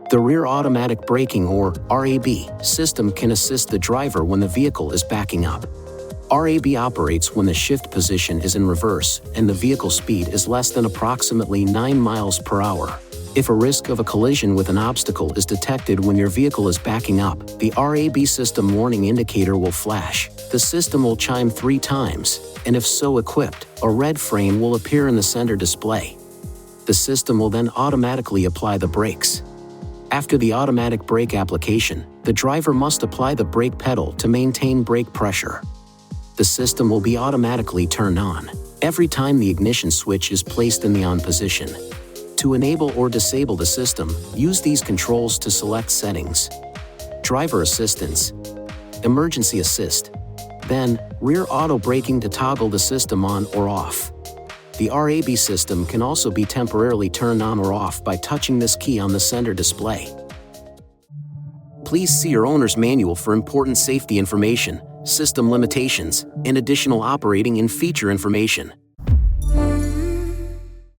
The rear automatic braking or RAB system can assist the driver when the vehicle is backing up. RAB operates when the shift position is in reverse and the vehicle speed is less than approximately 9 miles per hour. If a risk of a collision with an obstacle is detected when your vehicle is backing up, the RAB system warning indicator will flash. The system will chime 3 times, and if so equipped, a red frame will appear in the center display. The system will then automatically apply the brakes. After the automatic brake application, the driver must apply the brake pedal to maintain brake pressure. The system will be automatically turned on every time the ignition switch is placed in the on position. To enable or disable the system, use these controls to select settings. Driver assistance, emergency assist, then rear auto braking to toggle the system on or off. The RAB system can also be temporarily turned on or off by touching this key on the center display. Please see your owner's manual for important safety information, system limitations, and additional operating and feature information.